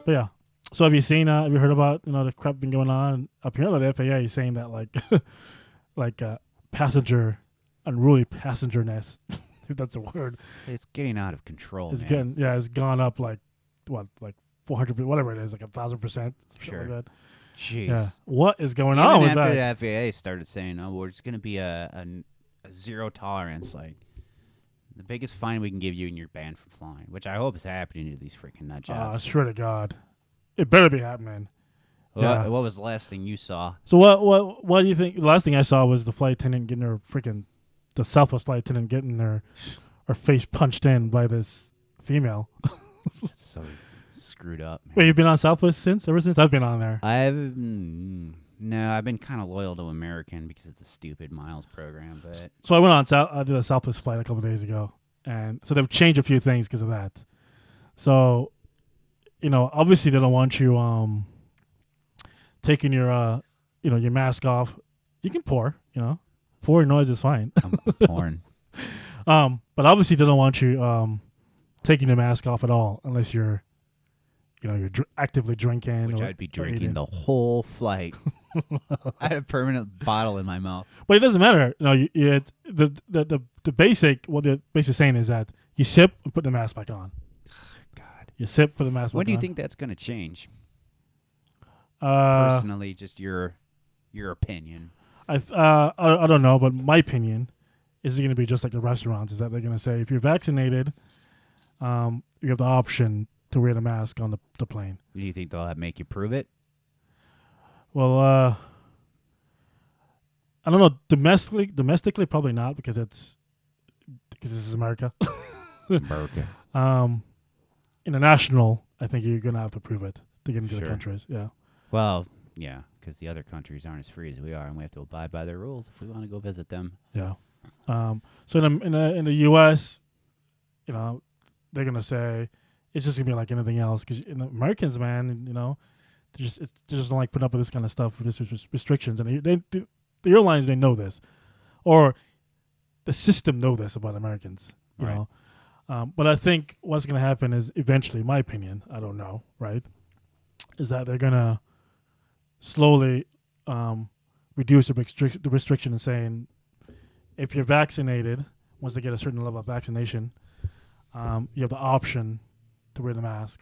But yeah. So have you heard about the crap been going on? Apparently the FAA is saying that like unruly passengerness, if that's a word. It's getting out of control. It's gone up like 400, whatever it is, like 1,000%. Sure. Like that. Jeez. Yeah. What is going on with after that? the FAA started saying, "Oh, we're just going to be a zero tolerance, like the biggest fine we can give you, and you're banned from flying," which I hope is happening to these freaking nut jobs. I swear to God, it better be happening. What was the last thing you saw? So what do you think? The last thing I saw was the flight attendant getting the Southwest flight attendant getting her face punched in by this female. That's so screwed up, man. Wait, you've been on Southwest ever since? I've been on there. No, I've been kind of loyal to American because of the stupid miles program. But so I did a Southwest flight a couple of days ago, and so they've changed a few things because of that. So, obviously they don't want you taking your your mask off. You can pour, pouring noise is fine. I'm pouring. But obviously they don't want you taking your mask off at all unless you're actively drinking. Which I'd be drinking the whole flight. I had a permanent bottle in my mouth. But it doesn't matter. The basic, what they're basically saying is that you sip and put the mask back on. God. You sip, put the mask back on. When do you think that's going to change? Personally, just your opinion. I don't know, but my opinion is going to be just like the restaurants. Is that they're going to say if you're vaccinated, you have the option to wear the mask on the plane. Do you think they'll make you prove it? Well, I don't know. Domestically, probably not because this is America. America. International, I think you're gonna have to prove it to get into the countries. Yeah. Well, yeah, because the other countries aren't as free as we are, and we have to abide by their rules if we want to go visit them. Yeah. So in the U.S., they're gonna say it's just gonna be like anything else because Americans, man, they just don't like putting up with this kind of stuff with this restrictions, and the airlines they know this, or the system know this about Americans, you know. But I think what's gonna happen is eventually, in my opinion, I don't know, right, is that they're gonna slowly reduce the restriction and saying if you're vaccinated, once they get a certain level of vaccination, you have the option to wear the mask.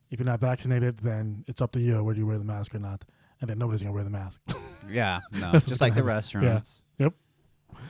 If you're not vaccinated, then it's up to you whether you wear the mask or not. And then nobody's going to wear the mask. Yeah, no, just like the restaurants. Yeah. Yep.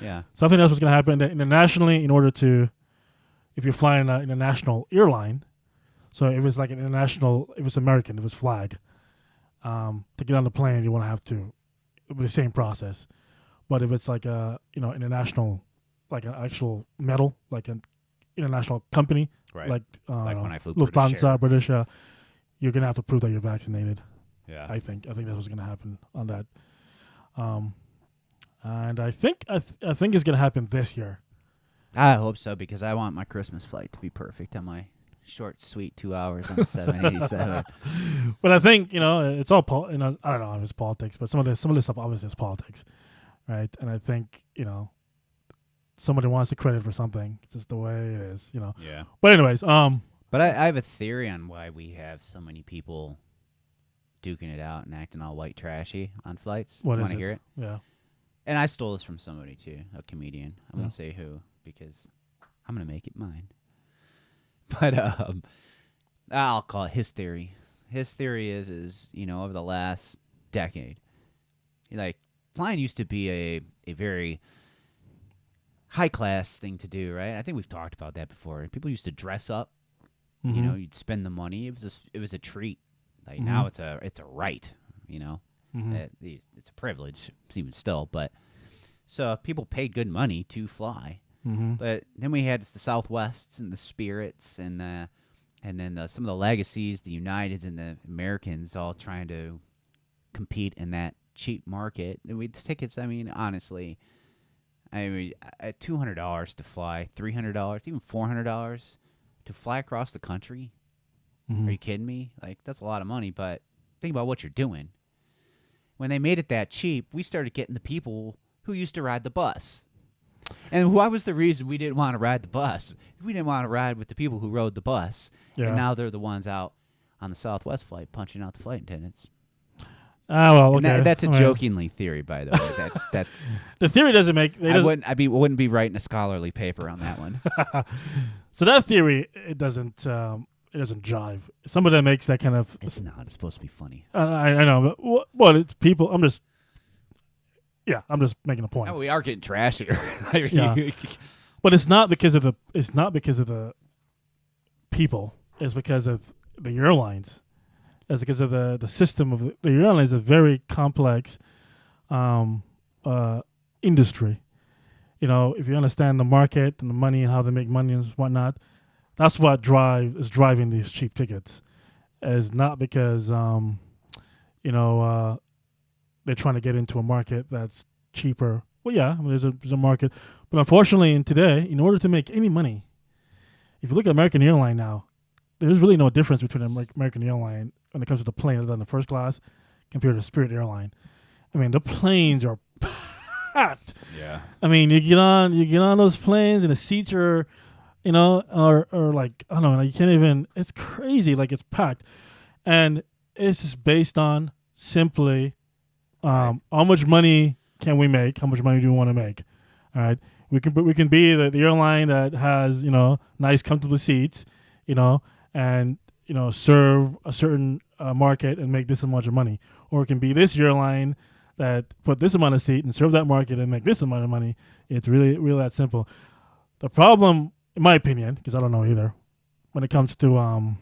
Yeah. So I think that's what's going to happen internationally if you're flying an international airline, so if it's like if it's American, if it's flag, to get on the plane, you want to have to, the same process. But if it's like international, like an actual metal, like an international company, right? Like when I flew Lufthansa, British, you're gonna have to prove that you're vaccinated. Yeah, I think that's what's gonna happen on that. And I think it's gonna happen this year. I hope so because I want my Christmas flight to be perfect on my short, sweet 2 hours on the 787. But I think it's all I don't know if it's politics, but some of this stuff obviously is politics, right? And I think somebody wants the credit for something, just the way it is, Yeah. But anyways, but I have a theory on why we have so many people duking it out and acting all white trashy on flights. What is Want it? to hear it? Yeah. And I stole this from somebody too, a comedian. I won't say who because I'm gonna make it mine. But I'll call it his theory. His theory is over the last decade, like flying used to be a very high class thing to do, right? I think we've talked about that before. People used to dress up. Mm-hmm. You'd spend the money. It was a treat. Like Mm-hmm. now it's a right. Mm-hmm. It's a privilege, even still. But so people paid good money to fly. Mm-hmm. But then we had the Southwests and the Spirits and then some of the Legacies, the Uniteds and the Americans, all trying to compete in that cheap market. And the tickets, honestly, at $200 to fly, $300, even $400 to fly across the country. Mm-hmm. Are you kidding me? Like, that's a lot of money, but think about what you're doing. When they made it that cheap, we started getting the people who used to ride the bus. And what was the reason we didn't want to ride the bus? We didn't want to ride with the people who rode the bus. Yeah. And now they're the ones out on the Southwest flight punching out the flight attendants. Ah, well, And okay. that's a I mean, jokingly theory, by the way. That's the theory doesn't make. wouldn't be writing a scholarly paper on that one. So that theory, it doesn't jive. Somebody that makes that kind of. It's not. It's supposed to be funny. I know, but what it's people. I'm just making a point. Oh, we are getting trashier. Yeah. But it's not because of the people. It's because of the airlines. It's because of the system of the airlines. Is a very complex industry. You know, if you understand the market and the money and how they make money and whatnot, that's what is driving these cheap tickets. Is not because they're trying to get into a market that's cheaper. Well, yeah, I mean, there's a market, but unfortunately, in order to make any money, if you look at American Airline now, there's really no difference between American Airline when it comes to the plane other than the first class compared to Spirit Airline. I mean, the planes are packed. Yeah. I mean, you get on those planes and the seats are, are like, I don't know, you can't even. It's crazy, like it's packed, and it's just based on simply how much money can we make? How much money do we want to make? All right, we can be the airline that has nice comfortable seats, and serve a certain market and make this much of money, or it can be this airline that put this amount of seat and serve that market and make this amount of money. It's really that simple. The problem, in my opinion, because I don't know either, when it comes to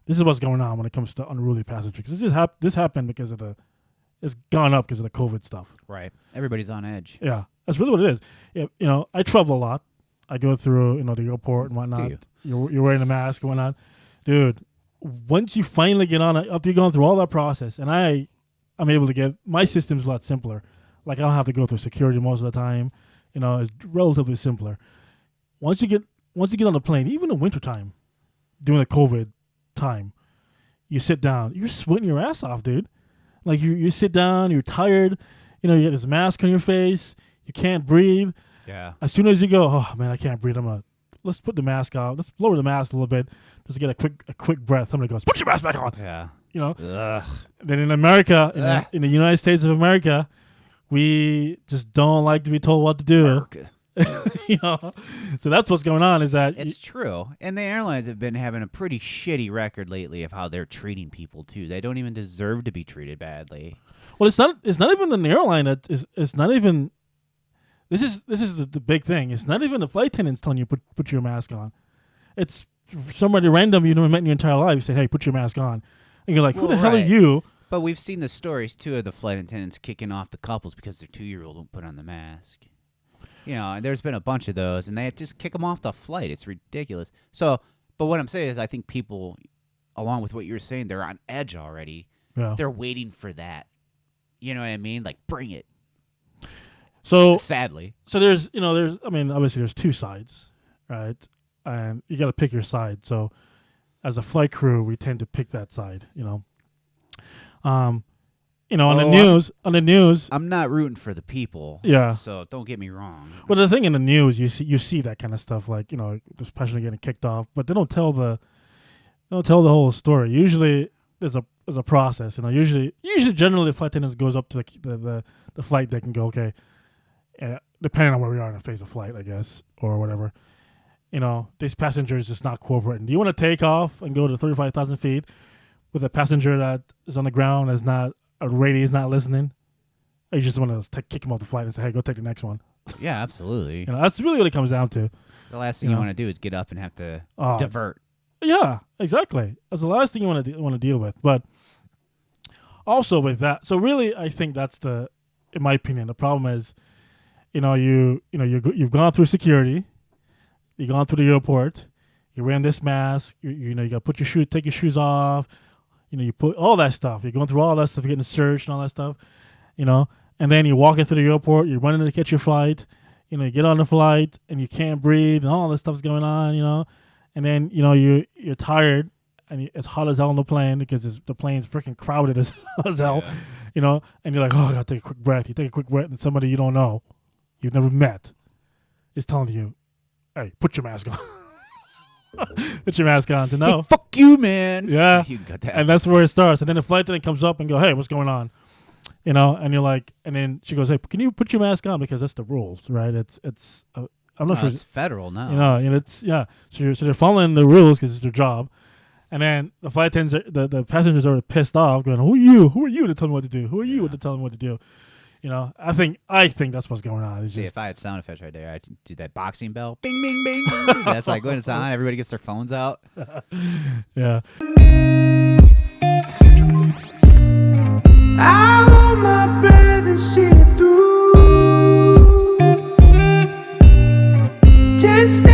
this is what's going on when it comes to unruly passengers. Because this happened because of it's gone up because of the COVID stuff. Right. Everybody's on edge. Yeah, that's really what it is. I travel a lot. I go through the airport and whatnot. Do you? You're wearing a mask and whatnot, dude. Once you finally get on it, after you've gone through all that process, and I'm able to get my system's a lot simpler. Like I don't have to go through security most of the time. It's relatively simpler. Once you get on the plane, even in wintertime, during the COVID time, you sit down, you're sweating your ass off, dude. Like you sit down, you're tired, you get this mask on your face, you can't breathe. Yeah. As soon as you go, oh man, I can't breathe. Let's put the mask off. Let's lower the mask a little bit. Just get a quick breath. Somebody goes, put your mask back on. Yeah. Ugh. Then in America, in the United States of America, we just don't like to be told what to do. So that's what's going on. Is that it's true, and the airlines have been having a pretty shitty record lately of how they're treating people too. They don't even deserve to be treated badly. Well, it's not even the airline that is. It's not even. This is the big thing. It's not even the flight attendants telling you put your mask on. It's somebody random you never met in your entire life. You say, hey, put your mask on, and you're like, who the hell are you? But we've seen the stories too of the flight attendants kicking off the couples because their 2-year-old won't put on the mask. And there's been a bunch of those, and they just kick them off the flight. It's ridiculous. So, but what I'm saying is I think people, along with what you're saying, they're on edge already. Yeah. They're waiting for that. You know what I mean? Like, bring it. So sadly. So there's obviously there's two sides, right? And you got to pick your side. So as a flight crew, we tend to pick that side, on the news. I'm not rooting for the people. Yeah. So don't get me wrong. Well, the thing in the news, you see that kind of stuff, like this passenger getting kicked off, but they don't tell the whole story. Usually, there's a process. Usually, generally, the flight attendant goes up to the flight deck and go, okay, depending on where we are in the phase of flight, I guess, or whatever. This passenger is just not cooperating. Do you want to take off and go to 35,000 feet with a passenger that is on the ground, is not a radio, is not listening? Or you just want to kick him off the flight and say, hey, go take the next one? Yeah, absolutely. That's really what it comes down to. The last thing you want to do is get up and have to divert. Yeah, exactly. That's the last thing you want to deal with. But also with that, so really, I think that's in my opinion, the problem is, you've gone through security, you've gone through the airport, you're wearing this mask, you got to put take your shoes off, you put all that stuff. You're going through all that stuff, you're getting searched and all that stuff, and then you're walking through the airport, you're running to catch your flight, you get on the flight and you can't breathe and all this stuff's going on, and then, you're tired and it's hot as hell on the plane because the plane's freaking crowded as hell, and you're like, oh, I got to take a quick breath. You take a quick breath and somebody you don't know, you've never met, is telling you, hey, put your mask on. Put your mask on to know. Hey, fuck you, man. Yeah. You got that. And that's where it starts. And then the flight attendant comes up and go, hey, what's going on? You know, and you're like, and then she goes, hey, can you put your mask on? Because that's the rules, right? I'm not sure. It's federal now. You know, and it's, yeah. So they're following the rules because it's their job. And then the flight attendants, the passengers are pissed off, going, "Who are you? Who are you to tell me what to do? Who are you to tell me what to do?" You know, I think that's what's going on. It's See, just, if I had sound effects right there, I'd do that boxing bell, bing, bing, bing. That's like when it's on. Everybody gets their phones out. yeah. I hold my breath and see it through. 10 steps.